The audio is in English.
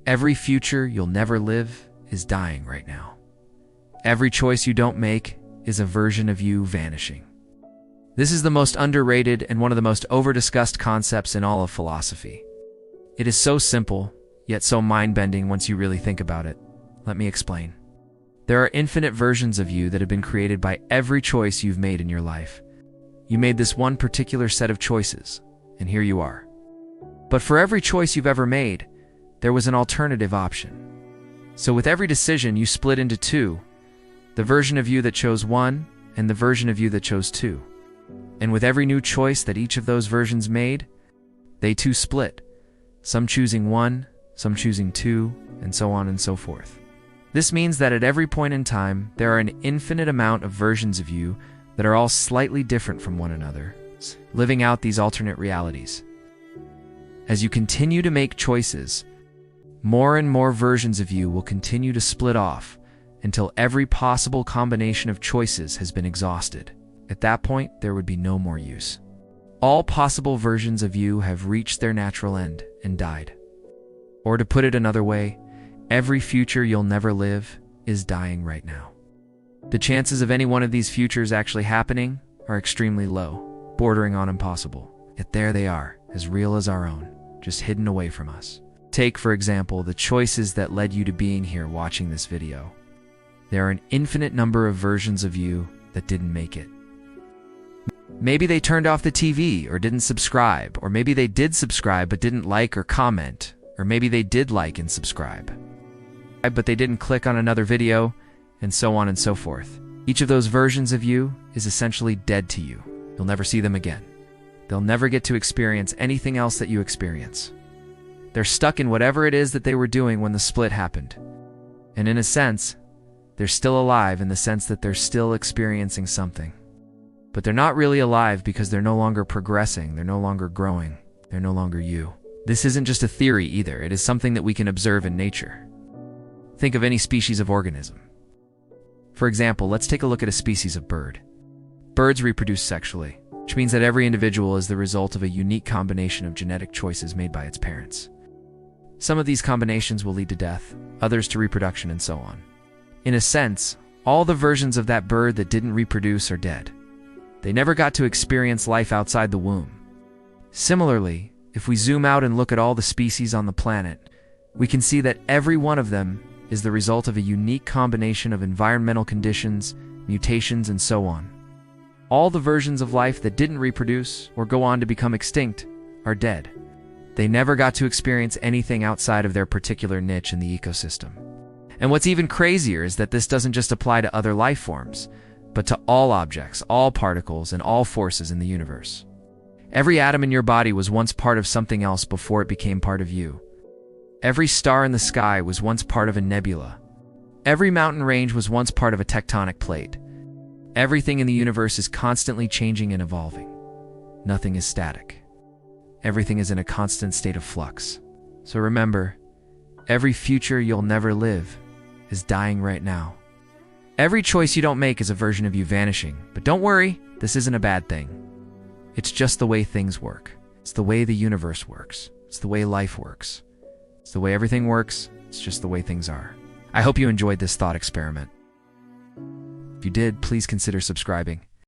Every future you'll never live is dying right now. Every choice you don't make is a version of you vanishing. This is the most underrated and one of the most over-discussed concepts in all of philosophy. It is so simple, yet so mind-bending once you really think about it. Let me explain. There are infinite versions of you that have been created by every choice you've made in your life. You made this one particular set of choices, and here you are. But for every choice you've ever made, there was an alternative option. So with every decision, you split into two, the version of you that chose one and the version of you that chose two. And with every new choice that each of those versions made, they too split, some choosing one, some choosing two, and so on and so forth. This means that at every point in time, there are an infinite amount of versions of you that are all slightly different from one another, living out these alternate realities. As you continue to make choices, more and more versions of you will continue to split off until every possible combination of choices has been exhausted. At that point, there would be no more use. All possible versions of you have reached their natural end and died. Or to put it another way, every future you'll never live is dying right now. The chances of any one of these futures actually happening are extremely low, bordering on impossible. Yet there they are, as real as our own, just hidden away from us. Take, for example, the choices that led you to being here watching this video. There are an infinite number of versions of you that didn't make it. Maybe they turned off the TV or didn't subscribe, or maybe they did subscribe but didn't like or comment, or maybe they did like and subscribe, but they didn't click on another video, and so on and so forth. Each of those versions of you is essentially dead to you. You'll never see them again. They'll never get to experience anything else that you experience. They're stuck in whatever it is that they were doing when the split happened. And in a sense, they're still alive in the sense that they're still experiencing something. But they're not really alive because they're no longer progressing, they're no longer growing, they're no longer you. This isn't just a theory either, it is something that we can observe in nature. Think of any species of organism. For example, let's take a look at a species of bird. Birds reproduce sexually, which means that every individual is the result of a unique combination of genetic choices made by its parents. Some of these combinations will lead to death, others to reproduction, and so on. In a sense, all the versions of that bird that didn't reproduce are dead. They never got to experience life outside the womb. Similarly, if we zoom out and look at all the species on the planet, we can see that every one of them is the result of a unique combination of environmental conditions, mutations, and so on. All the versions of life that didn't reproduce or go on to become extinct are dead. They never got to experience anything outside of their particular niche in the ecosystem. And what's even crazier is that this doesn't just apply to other life forms, but to all objects, all particles, and all forces in the universe. Every atom in your body was once part of something else before it became part of you. Every star in the sky was once part of a nebula. Every mountain range was once part of a tectonic plate. Everything in the universe is constantly changing and evolving. Nothing is static. Everything is in a constant state of flux. So remember, every future you'll never live is dying right now. Every choice you don't make is a version of you vanishing. But don't worry, this isn't a bad thing. It's just the way things work. It's the way the universe works. It's the way life works. It's the way everything works. It's just the way things are. I hope you enjoyed this thought experiment. If you did, please consider subscribing.